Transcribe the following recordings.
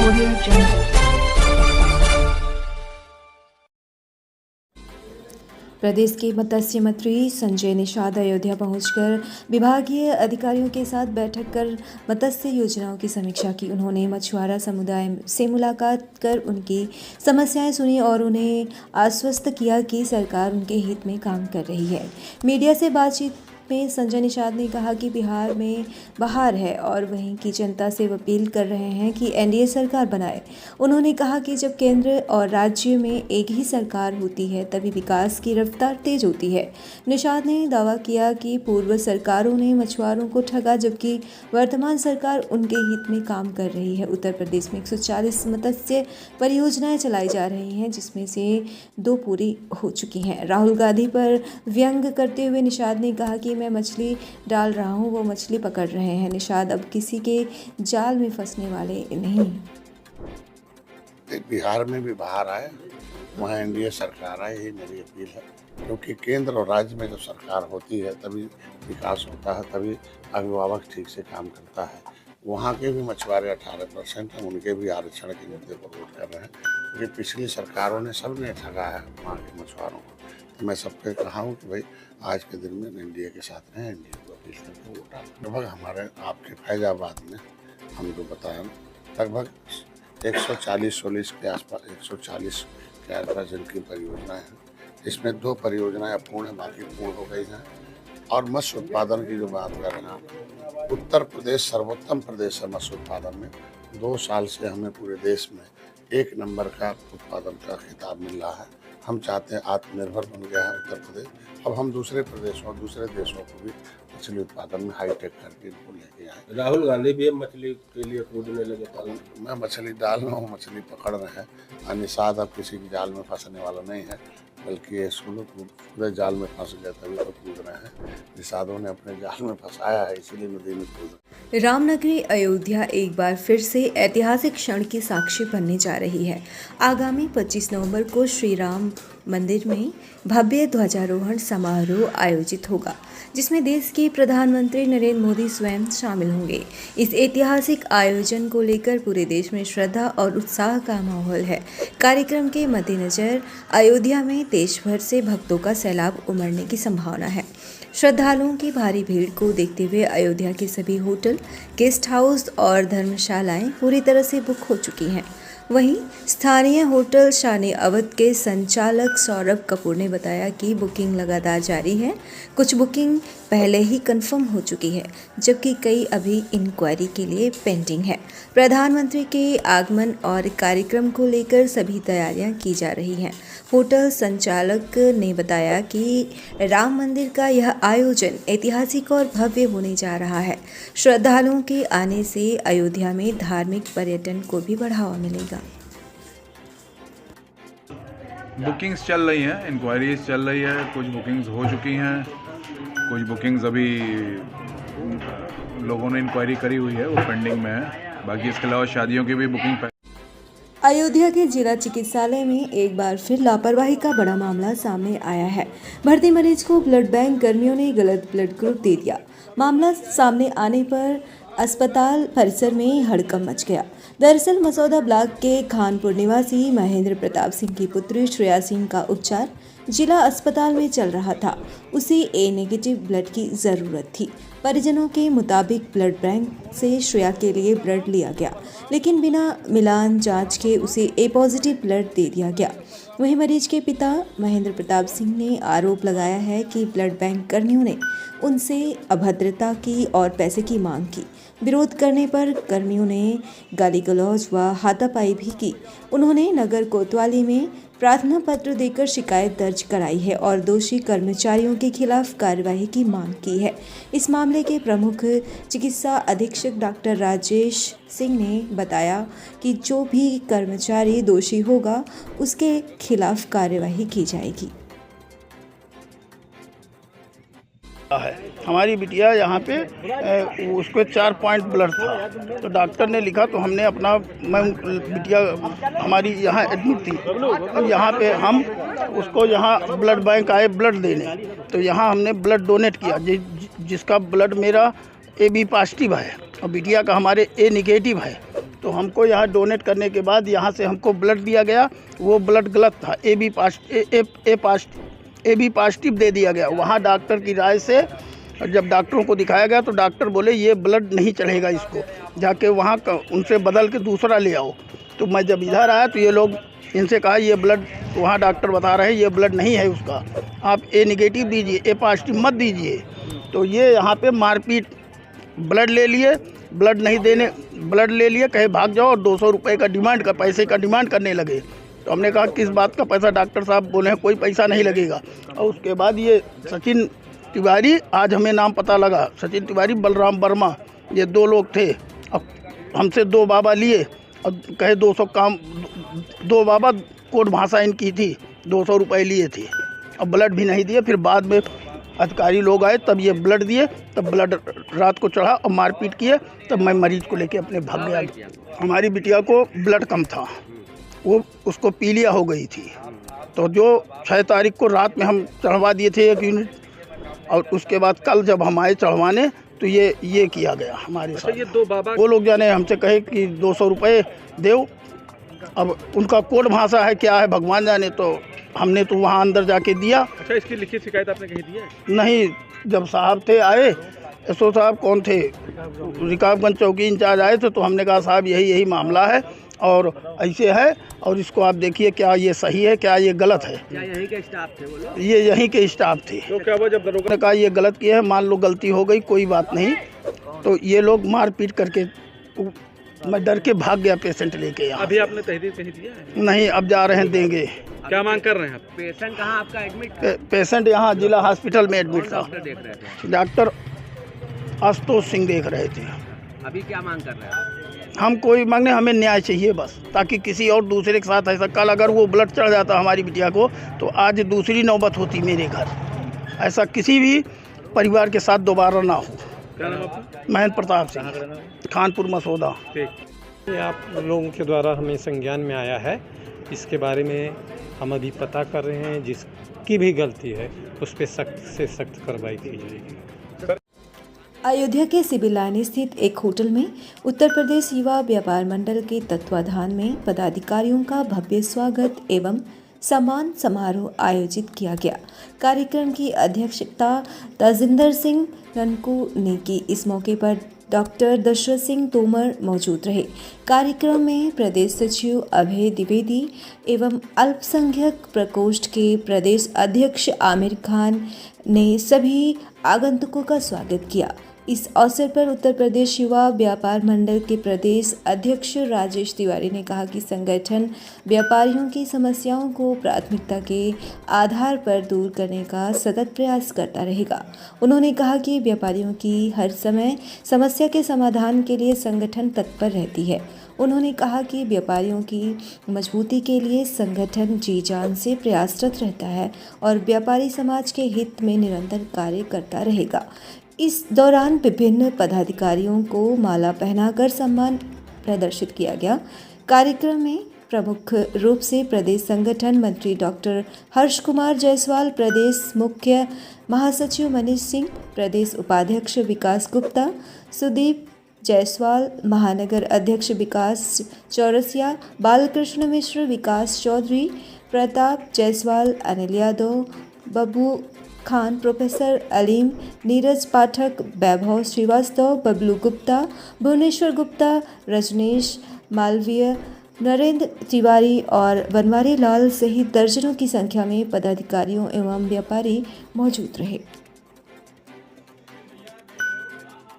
Audio Jungle. प्रदेश के मत्स्य मंत्री संजय निषाद अयोध्या पहुंचकर विभागीय अधिकारियों के साथ बैठक कर मत्स्य योजनाओं की समीक्षा की। उन्होंने मछुआरा समुदाय से मुलाकात कर उनकी समस्याएं सुनी और उन्हें आश्वस्त किया कि सरकार उनके हित में काम कर रही है। मीडिया से बातचीत में संजय निषाद ने कहा कि बिहार में बहार है और वहीं की जनता से अपील कर रहे हैं कि एनडीए सरकार बनाए। उन्होंने कहा कि जब केंद्र और राज्य में एक ही सरकार होती है तभी विकास की रफ्तार तेज होती है। निषाद ने दावा किया कि पूर्व सरकारों ने मछुआरों को ठगा, जबकि वर्तमान सरकार उनके हित में काम कर रही है। उत्तर प्रदेश में 140 मत्स्य परियोजनाएं चलाई जा रही हैं, जिसमें से 2 पूरी हो चुकी हैं। राहुल गांधी पर व्यंग करते हुए निषाद ने कहा कि मैं मछली डाल रहा हूं, वो मछली पकड़ रहे हैं। निषाद अब किसी के जाल में फंसने वाले नहीं। बिहार में भी बाहर आए, वहाँ एनडीए सरकार आए, यही मेरी अपील है। क्योंकि केंद्र और राज्य में जब सरकार होती है तभी विकास होता है, तभी अभिभावक ठीक से काम करता है। वहाँ के भी मछुआरे 18% हैं, उनके भी आरक्षण के मुद्दे पर वोट कर रहे हैं, क्योंकि पिछली सरकारों ने सबने ठगा है वहाँ के मछुआरों को। तो मैं सबसे कहा हूँ कि भाई आज के दिन में एनडीए के साथ रहें, एनडीए को अपील करके वोट डालें। लगभग हमारे आपके फैजाबाद में हम जो बताया लगभग 140 के आसपास 140 के आसपास जिनकी परियोजनाएं हैं, इसमें 2 परियोजनाएं अपूर्ण है, बाकी पूर्ण हो गई हैं। और मत्स्य उत्पादन की जो बात कर रहे हैं, उत्तर प्रदेश सर्वोत्तम प्रदेश है मत्स्य उत्पादन में। 2 साल से हमें पूरे देश में 1 नंबर का उत्पादन का खिताब मिल रहा है। हम चाहते हैं आत्मनिर्भर बन गया है उत्तर प्रदेश। अब हम दूसरे प्रदेशों और दूसरे देशों को भी मछली उत्पादन में हाईटेक करके इनको लेके आए। राहुल गांधी भी मछली के लिए कूदने लगे। मैं मछली डाल रहा हूँ, मछली पकड़ रहे हैं। निषाद अब किसी की जाल में फंसने वाला नहीं है, बल्कि ये पूरे जाल में फंस गए तभी तो कूद रहे हैं। निषादों ने अपने जाल में फंसाया है, इसीलिए नदी में कूद रहे हैं। रामनगरी अयोध्या एक बार फिर से ऐतिहासिक क्षण की साक्षी बनने जा रही है। आगामी 25 नवंबर को श्री राम मंदिर में भव्य ध्वजारोहण समारोह आयोजित होगा, जिसमें देश के प्रधानमंत्री नरेंद्र मोदी स्वयं शामिल होंगे। इस ऐतिहासिक आयोजन को लेकर पूरे देश में श्रद्धा और उत्साह का माहौल है। कार्यक्रम के मद्देनजर अयोध्या में देश भर से भक्तों का सैलाब उमड़ने की संभावना है। श्रद्धालुओं की भारी भीड़ को देखते हुए अयोध्या के सभी होटल, गेस्ट हाउस और धर्मशालाएं पूरी तरह से बुक हो चुकी हैं। वहीं स्थानीय होटल शानी अवध के संचालक सौरभ कपूर ने बताया कि बुकिंग लगातार जारी है। कुछ बुकिंग पहले ही कंफर्म हो चुकी है, जबकि कई अभी इंक्वायरी के लिए पेंडिंग है। प्रधानमंत्री के आगमन और कार्यक्रम को लेकर सभी तैयारियां की जा रही हैं। होटल संचालक ने बताया कि राम मंदिर का यह आयोजन ऐतिहासिक और भव्य होने जा रहा है। श्रद्धालुओं के आने से अयोध्या में धार्मिक पर्यटन को भी बढ़ावा मिलेगा। बुकिंग्स चल रही हैं, इंक्वायरीज चल रही है, कुछ बुकिंग्स हो चुकी हैं, कुछ बुकिंग्स अभी लोगों ने इंक्वायरी करी हुई है, वो पेंडिंग में है। बाकी इसके अलावा शादियों की भी बुकिंग। अयोध्या के जिला चिकित्सालय में एक बार फिर लापरवाही का बड़ा मामला सामने आया है। भर्ती मरीज को ब्लड बैंक कर्मियों ने गलत ब्लड ग्रुप दे दिया। मामला सामने आने पर अस्पताल परिसर में हड़कंप मच गया। दरअसल मसौदा ब्लॉक के खानपुर निवासी महेंद्र प्रताप सिंह की पुत्री श्रेया सिंह का उपचार जिला अस्पताल में चल रहा था। उसे ए नेगेटिव ब्लड की ज़रूरत थी। परिजनों के मुताबिक ब्लड बैंक से श्रेया के लिए ब्लड लिया गया, लेकिन बिना मिलान जांच के उसे ए पॉजिटिव ब्लड दे दिया गया। वहीं मरीज के पिता महेंद्र प्रताप सिंह ने आरोप लगाया है कि ब्लड बैंक कर्मियों ने उनसे अभद्रता की और पैसे की मांग की। विरोध करने पर कर्मियों ने गाली गलौज व हाथापाई भी की। उन्होंने नगर कोतवाली में प्रार्थना पत्र देकर शिकायत दर्ज कराई है और दोषी कर्मचारियों के खिलाफ कार्रवाई की मांग की है। इस मामले के प्रमुख चिकित्सा अधीक्षक डॉक्टर राजेश सिंह ने बताया कि जो भी कर्मचारी दोषी होगा उसके खिलाफ कार्रवाई की जाएगी। है हमारी बिटिया यहाँ पे उसको 4 पॉइंट ब्लड था, तो डॉक्टर ने लिखा, तो हमने अपना बिटिया हमारी यहाँ एडमिट थी। अब यहाँ पे हम उसको यहाँ ब्लड बैंक आए ब्लड देने, तो यहाँ हमने ब्लड डोनेट किया। जिसका ब्लड मेरा AB पॉजिटिव है और बिटिया का हमारे A नेगेटिव है। तो हमको यहाँ डोनेट करने के बाद यहाँ से हमको ब्लड दिया गया, वो ब्लड गलत था, ए बी पॉजिटिव दे दिया गया। वहाँ डॉक्टर की राय से जब डॉक्टरों को दिखाया गया तो डॉक्टर बोले ये ब्लड नहीं चलेगा, इसको जाके वहाँ उनसे बदल के दूसरा ले आओ। तो मैं जब इधर आया तो ये लोग इनसे कहा ये ब्लड, वहाँ डॉक्टर बता रहे हैं ये ब्लड नहीं है उसका, आप ए नेगेटिव दीजिए, ए पॉजिटिव मत दीजिए। तो ये यहाँ पे मारपीट, ब्लड ले लिए, ब्लड नहीं देने, ब्लड ले लिए, कहे भाग जाओ और 200 रुपये का डिमांड का पैसे का डिमांड करने लगे। तो हमने कहा किस बात का पैसा, डॉक्टर साहब बोले हैं कोई पैसा नहीं लगेगा। और उसके बाद ये सचिन तिवारी, आज हमें नाम पता लगा, सचिन तिवारी, बलराम वर्मा, ये 2 लोग थे। अब हमसे 2 बाबा लिए और कहे 200 काम, 2 बाबा कोड भाषा इनकी थी, 200 रुपये लिए थे और ब्लड भी नहीं दिए। फिर बाद में अधिकारी लोग आए तब ये ब्लड दिए, तब ब्लड रात को चढ़ा और मारपीट किए, तब मैं मरीज को लेके अपने भाग गया। हमारी बिटिया को ब्लड कम था, वो उसको पीलिया हो गई थी, तो जो 6 तारीख को रात में हम चढ़वा दिए थे 1 यूनिट, और उसके बाद कल जब हम आए चढ़वाने तो ये किया गया हमारे साथ। ये 2 बाबा, वो लोग जाने हमसे कहे कि 200 रुपये दो, अब उनका कोड भाषा है क्या है भगवान जाने, तो हमने तो वहाँ अंदर जाके दिया। अच्छा, इसकी लिखित शिकायत आपने कहीं दी है? नहीं, जब साहब थे आए, एसओ साहब कौन थे, रिकाबगंज चौकी इंचार्ज आए थे, तो हमने कहा साहब यही मामला है और ऐसे है, और इसको आप देखिए क्या ये सही है क्या ये गलत है। क्या यहीं के स्टाफ थे वो लोग? ये यहीं के स्टाफ थे। तो क्या हुआ जब दरोगा ने कहा ये गलत किया है, मान लो गलती हो गई कोई बात नहीं, तो ये लोग मारपीट करके, मैं डर के भाग गया पेशेंट लेके यहाँ। अभी आपने तहरीर कहीं दिया है? नहीं, अब जा रहे हैं, देंगे। क्या मांग कर रहे हैं आप? पेशेंट कहाँ आपका एडमिट? पेशेंट यहाँ जिला हॉस्पिटल में एडमिट था। डॉक्टर देख रहे थे? डॉक्टर आशुतोष सिंह देख रहे थे। अभी क्या मांग कर रहे हैं? हम कोई मांगने, हमें न्याय चाहिए बस, ताकि किसी और दूसरे के साथ ऐसा, कल अगर वो ब्लड चढ़ जाता हमारी बिटिया को तो आज दूसरी नौबत होती मेरे घर, ऐसा किसी भी परिवार के साथ दोबारा ना हो। क्या नाम आपका? महेंद्र प्रताप सिंह, खानपुर मसौदा। ठीक। ये आप लोगों के द्वारा हमें संज्ञान में आया है, इसके बारे में हम अभी पता कर रहे हैं, जिसकी भी गलती है उस पर सख्त से सख्त कार्रवाई की जाएगी। अयोध्या के सिविल लाइन स्थित एक होटल में उत्तर प्रदेश युवा व्यापार मंडल के तत्वाधान में पदाधिकारियों का भव्य स्वागत एवं सम्मान समारोह आयोजित किया गया। कार्यक्रम की अध्यक्षता तजिंदर सिंह रनकू ने की। इस मौके पर डॉक्टर दशरथ सिंह तोमर मौजूद रहे। कार्यक्रम में प्रदेश सचिव अभय द्विवेदी एवं अल्पसंख्यक प्रकोष्ठ के प्रदेश अध्यक्ष आमिर खान ने सभी आगंतुकों का स्वागत किया। इस अवसर पर उत्तर प्रदेश युवा व्यापार मंडल के प्रदेश अध्यक्ष राजेश तिवारी ने कहा कि संगठन व्यापारियों की समस्याओं को प्राथमिकता के आधार पर दूर करने का सतत प्रयास करता रहेगा। उन्होंने कहा कि व्यापारियों की हर समय समस्या के समाधान के लिए संगठन तत्पर रहती है। उन्होंने कहा कि व्यापारियों की मजबूती के लिए संगठन जी जान से प्रयासरत रहता है और व्यापारी समाज के हित में निरंतर कार्य करता रहेगा। इस दौरान विभिन्न पदाधिकारियों को माला पहनाकर सम्मान प्रदर्शित किया गया। कार्यक्रम में प्रमुख रूप से प्रदेश संगठन मंत्री डॉक्टर हर्ष कुमार जायसवाल, प्रदेश मुख्य महासचिव मनीष सिंह, प्रदेश उपाध्यक्ष विकास गुप्ता, सुदीप जायसवाल, महानगर अध्यक्ष विकास चौरसिया, बालकृष्ण मिश्र, विकास चौधरी, प्रताप जायसवाल, अनिल यादव, बब्बू खान, प्रोफेसर अलीम, नीरज पाठक, वैभव श्रीवास्तव, बबलू गुप्ता, भुवनेश्वर गुप्ता, रजनीश मालवीय, नरेंद्र तिवारी और बनवारी लाल सहित दर्जनों की संख्या में पदाधिकारियों एवं व्यापारी मौजूद रहे।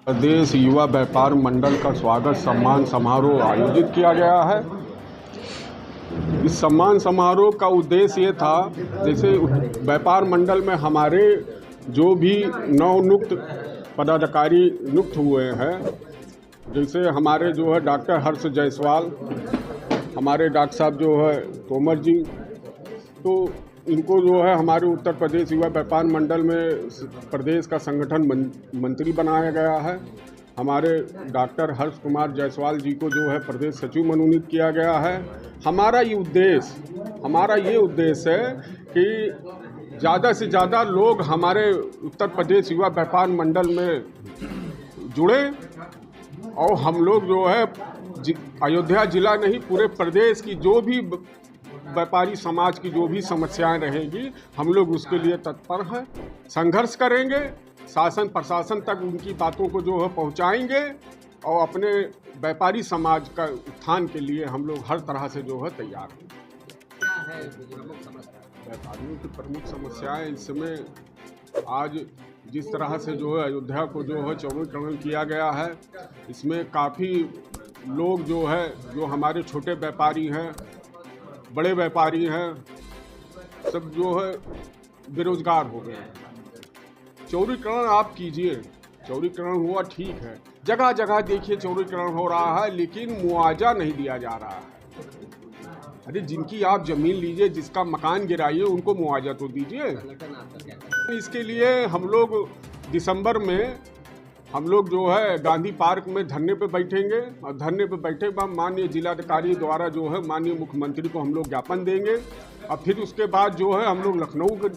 प्रदेश युवा व्यापार मंडल का स्वागत सम्मान समारोह आयोजित किया गया है। इस सम्मान समारोह का उद्देश्य ये था, जैसे व्यापार मंडल में हमारे जो भी नवनियुक्त पदाधिकारी नियुक्त हुए हैं, जैसे हमारे जो है डॉक्टर हर्ष जायसवाल, हमारे डॉक्टर साहब जो है तोमर जी, तो इनको जो है हमारे उत्तर प्रदेश युवा व्यापार मंडल में प्रदेश का संगठन मंत्री बनाया गया है। हमारे डॉक्टर हर्ष कुमार जायसवाल जी को जो है प्रदेश सचिव मनोनीत किया गया है। हमारा ये उद्देश्य है कि ज़्यादा से ज़्यादा लोग हमारे उत्तर प्रदेश युवा व्यापार मंडल में जुड़े और हम लोग जो है अयोध्या जिला नहीं पूरे प्रदेश की जो भी व्यापारी समाज की जो भी समस्याएं रहेगी हम लोग उसके लिए तत्पर हैं, संघर्ष करेंगे, शासन प्रशासन तक उनकी बातों को जो है पहुंचाएंगे और अपने व्यापारी समाज का उत्थान के लिए हम लोग हर तरह से जो है तैयार हैं। क्या है प्रमुख समस्या? व्यापारियों की प्रमुख समस्याएं इस समय आज जिस तरह से जो है अयोध्या को जो है चौड़ीकरण किया गया है, इसमें काफ़ी लोग जो है जो हमारे छोटे व्यापारी हैं, बड़े व्यापारी हैं, सब जो है बेरोजगार हो गए हैं। चौड़ीकरण आप कीजिए, चौड़ीकरण हुआ ठीक है, जगह जगह देखिए चौड़ीकरण हो रहा है लेकिन मुआवजा नहीं दिया जा रहा है। अरे जिनकी आप ज़मीन लीजिए, जिसका मकान गिराइए, उनको मुआवजा तो दीजिए। इसके लिए हम लोग दिसंबर में हम लोग जो है गांधी पार्क में धरने पे बैठेंगे और धरने पे बैठे बाद माननीय जिलाधिकारी द्वारा जो है माननीय मुख्यमंत्री को हम लोग ज्ञापन देंगे और फिर उसके बाद जो है हम लोग लखनऊ के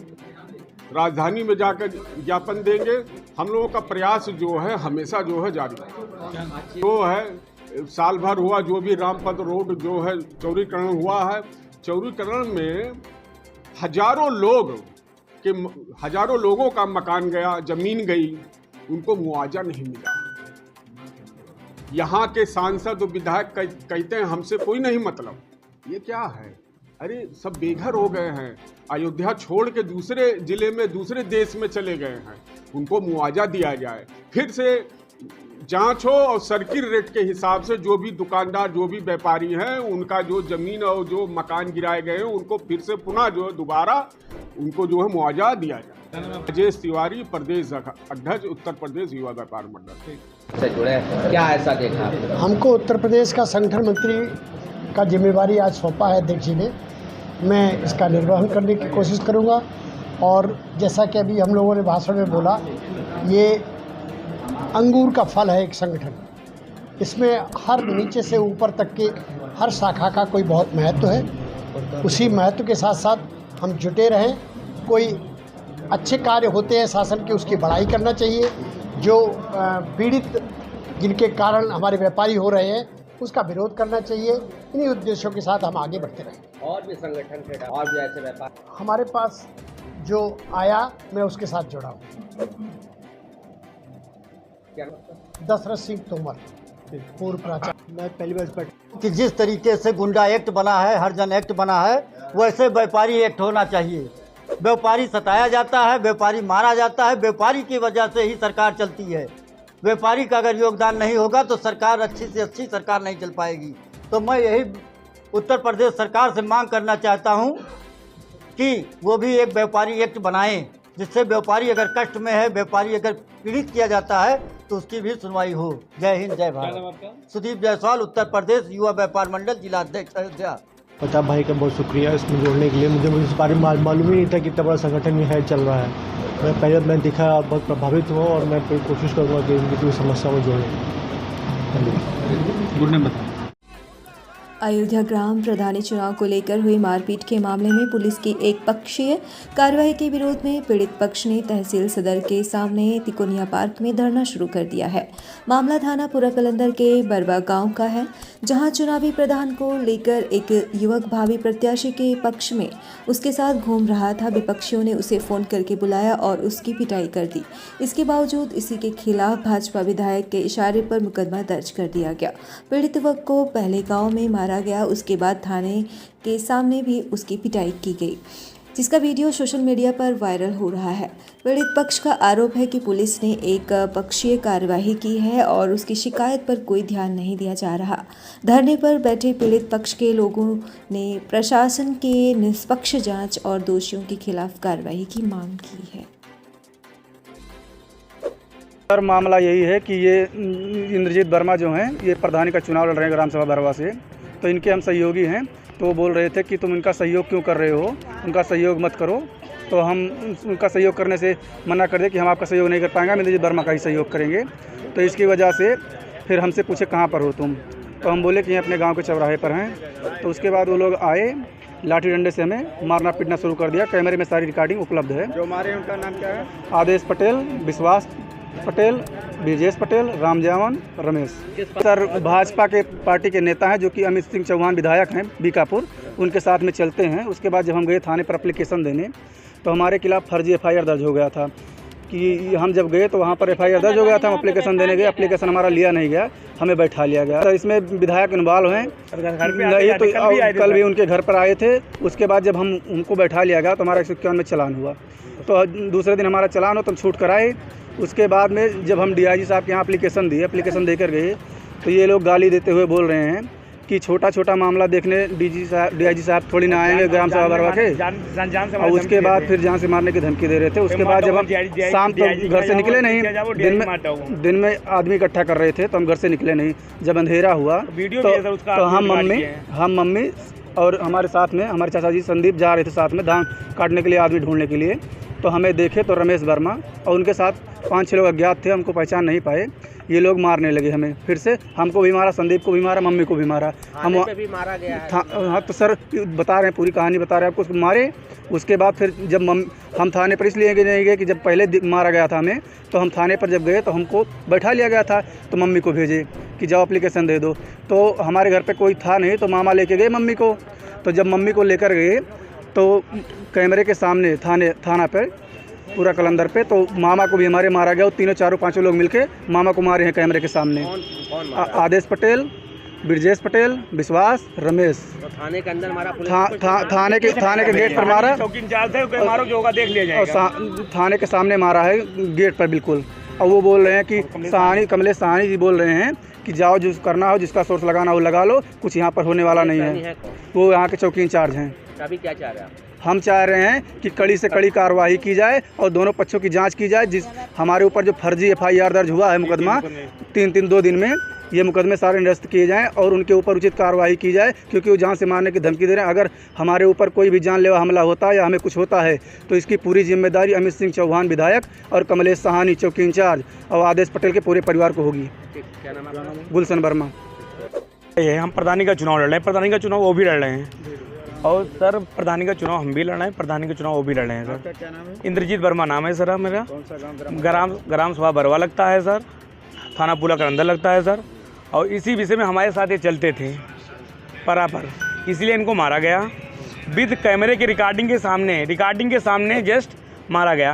राजधानी में जाकर ज्ञापन देंगे। हम लोगों का प्रयास जो है हमेशा जो है जारी है। जो है साल भर हुआ जो भी रामपथ रोड जो है चौड़ीकरण हुआ है, चौड़ीकरण में हजारों लोगों का मकान गया, जमीन गई, उनको मुआवजा नहीं मिला। यहाँ के सांसद और विधायक कहते हैं हमसे कोई नहीं मतलब। ये क्या है? अरे सब बेघर हो गए हैं, अयोध्या छोड़ के दूसरे जिले में दूसरे देश में चले गए हैं, उनको मुआवजा दिया जाए। फिर से जांच हो और सर्किल रेट के हिसाब से जो भी दुकानदार जो भी व्यापारी हैं उनका जो जमीन और जो मकान गिराए गए हैं उनको फिर से पुनः जो है दोबारा उनको जो है मुआवजा दिया जाए। राजेश तिवारी, प्रदेश अध्यक्ष, उत्तर प्रदेश युवा व्यापार मंडल से जुड़े, क्या ऐसा देखा? हमको उत्तर प्रदेश का संगठन मंत्री का जिम्मेवारी आज सौंपा है अध्यक्ष जी ने। मैं इसका निर्वहन करने की कोशिश करूंगा और जैसा कि अभी हम लोगों ने भाषण में बोला, ये अंगूर का फल है एक संगठन। इसमें हर नीचे से ऊपर तक के हर शाखा का कोई बहुत महत्व है। उसी महत्व के साथ साथ हम जुटे रहें। कोई अच्छे कार्य होते हैं शासन के, उसकी बड़ाई करना चाहिए। जो पीड़ित जिनके कारण हमारे व्यापारी हो रहे हैं उसका विरोध करना चाहिए। इन्हीं उद्देश्यों के साथ हम आगे बढ़ते रहें। और भी संगठन थे और भी ऐसे व्यापार हमारे पास जो आया मैं उसके साथ जुड़ा हूँ। दशरथ सिंह तोमर, पूर्व प्राचार्य। मैं पहली बार कि जिस तरीके से गुंडा एक्ट बना है, हरिजन एक्ट बना है, वैसे व्यापारी एक्ट होना चाहिए। व्यापारी सताया जाता है, व्यापारी मारा जाता है, व्यापारी की वजह से ही सरकार चलती है। व्यापारी का अगर योगदान नहीं होगा तो सरकार अच्छी से अच्छी सरकार नहीं चल पाएगी। तो मैं यही उत्तर प्रदेश सरकार से मांग करना चाहता हूं कि वो भी एक व्यापारी एक्ट बनाएं, जिससे व्यापारी अगर कष्ट में है, व्यापारी अगर पीड़ित किया जाता है तो उसकी भी सुनवाई हो। जय हिंद, जय भारत। सुदीप जायसवाल, उत्तर प्रदेश युवा व्यापार मंडल, जिला अध्यक्ष, अयोध्या। प्रताप भाई का बहुत शुक्रिया इसमें जोड़ने के लिए। मुझे इस बारे में मालूम ही नहीं था कि इतना बड़ा संगठन है चल रहा है। मैं पहले मैं दिखा, बहुत प्रभावित हुआ और मैं कोशिश करूँगा कि इनकी कोई समस्या में जोड़ें। अयोध्या ग्राम प्रधानी चुनाव को लेकर हुई मारपीट के मामले में पुलिस की एक पक्षीय कार्रवाई के विरोध में पीड़ित पक्ष ने तहसील सदर के सामने तिकोनिया पार्क में धरना शुरू कर दिया है। मामला थाना पूरा कलंदर के बरवा गांव का है, जहां चुनावी प्रधान को लेकर एक युवक भावी प्रत्याशी के पक्ष में उसके साथ घूम रहा था। विपक्षियों ने उसे फोन करके बुलाया और उसकी पिटाई कर दी। इसके बावजूद इसी के खिलाफ भाजपा विधायक के इशारे पर मुकदमा दर्ज कर दिया गया। पीड़ित युवक को पहले गाँव में मारा गया, उसके बाद थाने के सामने भी उसकी पिटाई की गई, जिसका वीडियो सोशल मीडिया पर वायरल हो रहा है। पीड़ित पक्ष का आरोप है कि पुलिस ने एक पक्षीय कार्यवाही की है और उसकी शिकायत पर कोई ध्यान नहीं दिया जा रहा। धरने पर बैठे पीड़ित पक्ष के लोगों ने प्रशासन के निष्पक्ष जांच और दोषियों के खिलाफ कार्रवाई की मांग की है। सर, मामला यही है कि ये इंद्रजीत वर्मा जो हैं, ये प्रधानी का चुनाव लड़ रहे हैं ग्राम सभा बरवा से। तो इनके हम सहयोगी हैं, तो वो बोल रहे थे कि तुम इनका सहयोग क्यों कर रहे हो, उनका सहयोग मत करो। तो हम उनका सहयोग करने से मना कर दे कि हम आपका सहयोग नहीं कर पाएंगे, हम इंद्रजीत वर्मा का ही सहयोग करेंगे। तो इसकी वजह से फिर हमसे पूछे कहाँ पर हो तुम, तो हम बोले कि ये अपने गांव के चौराहे पर हैं। तो उसके बाद वो लोग आए, लाठी डंडे से हमें मारना पीटना शुरू कर दिया। कैमरे में सारी रिकॉर्डिंग उपलब्ध है। जो मारे उनका नाम क्या है? आदेश पटेल, विश्वास पटेल ब्रजेश पटेल, राम जावन, रमेश। सर भाजपा के पार्टी के नेता हैं जो कि अमित सिंह चौहान विधायक हैं बीकापुर, उनके साथ में चलते हैं। उसके बाद जब हम गए थाने पर एप्लीकेशन देने तो हमारे खिलाफ फर्जी FIR दर्ज हो गया था कि हम जब गए तो वहाँ पर FIR दर्ज हो गया था। हम एप्लीकेशन देने गए, एप्लीकेशन हमारा लिया नहीं गया, हमें बैठा लिया गया। तो इसमें विधायक इन्वॉल्व हैं, नहीं तो कल भी उनके घर पर आए थे। उसके बाद जब हम उनको बैठा लिया गया तो हमारा 151 में चलान हुआ, तो दूसरे दिन हमारा चलान हो तो हम छूट कराए। उसके बाद में जब हम DIG साहब के यहाँ एप्लीकेशन दिए, एप्लीकेशन देकर गए तो ये लोग गाली देते हुए बोल रहे हैं कि छोटा छोटा मामला देखने DIG साहब थोड़ी ना आएंगे ग्राम सभा भरवा के, और उसके बाद फिर जान से मारने की धमकी दे रहे थे। उसके बाद जब हम शाम तो घर से निकले नहीं, दिन में आदमी इकट्ठा कर रहे थे तो हम घर से निकले नहीं। जब अंधेरा हुआ तो हम मम्मी और हमारे साथ में हमारे चाचा जी संदीप जा रहे थे साथ में धान काटने के लिए, आदमी ढूंढने के लिए। तो हमें देखे तो रमेश वर्मा और उनके साथ 5-6 लोग अज्ञात थे, हमको पहचान नहीं पाए। ये लोग मारने लगे हमें, फिर से हमको भी मारा, संदीप को भी मारा, मम्मी को भी मारा। हम भी मारा गया है। हाँ तो सर बता रहे हैं, पूरी कहानी बता रहे हैं आपको। उसको मारे, उसके बाद फिर जब हम थाने पर इसलिए नहीं गए कि जब पहले मारा गया था हमें, तो हम थाने पर जब गए तो हमको बैठा लिया गया था। तो मम्मी को भेजे कि जाओ एप्लीकेशन दे दो, तो हमारे घर पर कोई था नहीं, तो मामा लेके गए मम्मी को। तो जब मम्मी को लेकर गए तो कैमरे के सामने थाना पर पूरा कलंदर पे, तो मामा को भी हमारे मारा गया। 3-4-5 लोग मिलके मामा को मारे हैं कैमरे के सामने। आदेश पटेल, ब्रजेश पटेल, विश्वास, रमेश। तो थाने के अंदर मारा, थाने के गेट पर मारा, मारो जो होगा देख लिया जाएगा। और थाने के सामने मारा है गेट पर बिल्कुल। और वो बोल रहे हैं कि कमलेश साहनी जी बोल रहे हैं कि जाओ जो करना हो, जिसका सोर्स लगाना हो लगा लो, कुछ यहाँ पर होने वाला नहीं है। वो यहाँ के चौकी इंचार्ज हैं। अभी क्या चाह रहे हैं आप? हम चाह रहे हैं कि कड़ी से कड़ी कार्रवाई की जाए और दोनों पक्षों की जांच की जाए। जिस हमारे ऊपर जो फर्जी FIR दर्ज हुआ है मुकदमा 2 दिन में, ये मुकदमे सारे निरस्त किए जाएं और उनके ऊपर उचित कार्रवाई की जाए, क्योंकि वो जान से मारने की धमकी दे रहे हैं। अगर हमारे ऊपर कोई भी जानलेवा हमला होता है या हमें कुछ होता है तो इसकी पूरी जिम्मेदारी अमित सिंह चौहान विधायक और कमलेश साहनी चौकी इंचार्ज और आदेश पटेल के पूरे परिवार को होगी। क्या नाम है? गुलशन वर्मा। हम प्रधानी का चुनाव लड़ रहे हैं, प्रधानी का चुनाव वो भी लड़ रहे हैं, और सर प्रधानी का चुनाव हम भी लड़ रहे हैं, प्रधानी का चुनाव वो भी लड़ रहे हैं सर। क्या नाम है? इंद्रजीत वर्मा नाम है सर मेरा। कौन सा गांव? ग्राम सभा बरवा लगता है सर, थाना पूरा कलंदर लगता है सर। और इसी विषय में हमारे साथ ये चलते थे परापर, इसलिए इनको मारा गया विद कैमरे के रिकॉर्डिंग के सामने जस्ट मारा गया।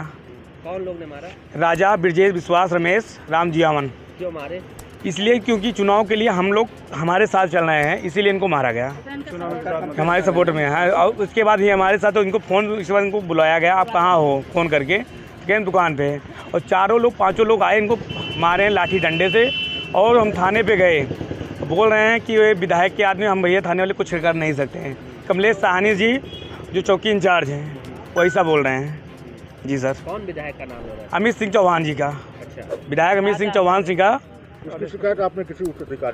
कौन लोग ने मारा? राजा, ब्रजेश, विश्वास, रमेश, राम जियावन। क्यों मारे? इसलिए क्योंकि चुनाव के लिए हम लोग हमारे साथ चल रहे हैं, इसीलिए इनको मारा गया, हमारे सपोर्ट में है। और उसके बाद ये हमारे साथ, तो इनको फ़ोन, उसके बाद इनको बुलाया गया, आप कहाँ हो, फ़ोन करके गए दुकान पे, और 5 लोग आए, इनको मारे लाठी डंडे से। और हम थाने पे गए, बोल रहे हैं कि ये विधायक के आदमी, हम भैया थाने वाले कुछ कर नहीं सकते हैं। कमलेश साहनी जी जो चौकी इंचार्ज हैं वो ऐसा बोल रहे हैं। जी सर। कौन विधायक का नाम हो रहा है? अमित सिंह चौहान जी का। अच्छा, विधायक अमित सिंह चौहान सिंह का। शिकायत आपने किसी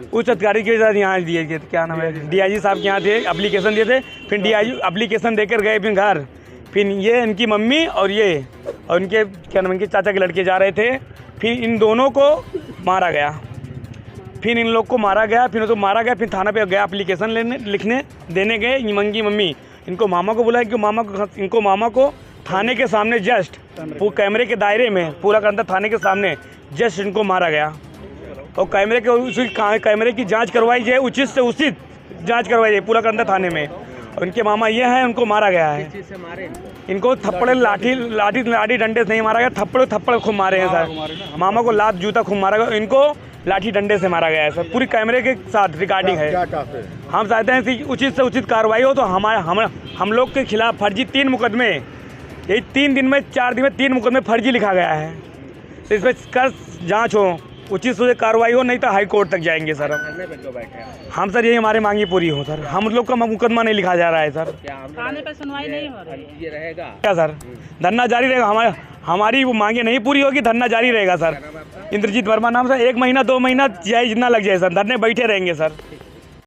उच्च अधिकारी के साथ यहाँ दिए थे, क्या नाम है, DIG साहब के यहाँ थे, एप्लीकेशन दिए थे। फिर DIG एप्लीकेशन देकर गए फिर घर, फिर ये इनकी मम्मी और इनके क्या नाम, इनके चाचा के लड़के जा रहे थे। फिर इन दोनों को मारा गया, फिर इन लोग को मारा गया, फिर फिर थाना पे गया एप्लीकेशन लिखने देने गए। इनकी मम्मी इनको मामा को बुलाया कि इनको मामा को थाने के सामने जस्ट कैमरे के दायरे में पूरा करता थाने के सामने जस्ट इनको मारा गया। और कैमरे की जांच करवाई जाए, उचित से उचित जांच करवाई जाए पूरा करता थाने में। और इनके मामा ये हैं, उनको मारा गया है। इनको थप्पड़ लाठी डंडे से नहीं मारा गया, थप्पड़ खूब मारे हैं सर। मामा को लात जूता खूब मारा गया, इनको लाठी डंडे से मारा गया है सर। पूरी कैमरे के साथ रिकॉर्डिंग है। हम चाहते हैं कि उचित से उचित कार्रवाई हो। तो हम लोग के खिलाफ फर्जी 3 मुकदमे, यही 3 दिन में 4 दिन में 3 मुकदमे फर्जी लिखा गया है। तो इसमें कर जाँच हो, उचित से कार्रवाई हो, नहीं तो हाई कोर्ट तक जाएंगे सर। हम सर यही हमारी मांगी पूरी हो सर। हम लोग का मुकदमा नहीं लिखा जा रहा है सर। थाने पे सुनवाई नहीं हो रही, ये रहेगा क्या सर? धरना जारी रहेगा, हमारी वो मांगे नहीं पूरी होगी, धरना जारी रहेगा सर। इंद्रजीत वर्मा नाम सर। 1 महीना 2 महीना चाहे जितना लग जाए सर, धरने बैठे रहेंगे सर।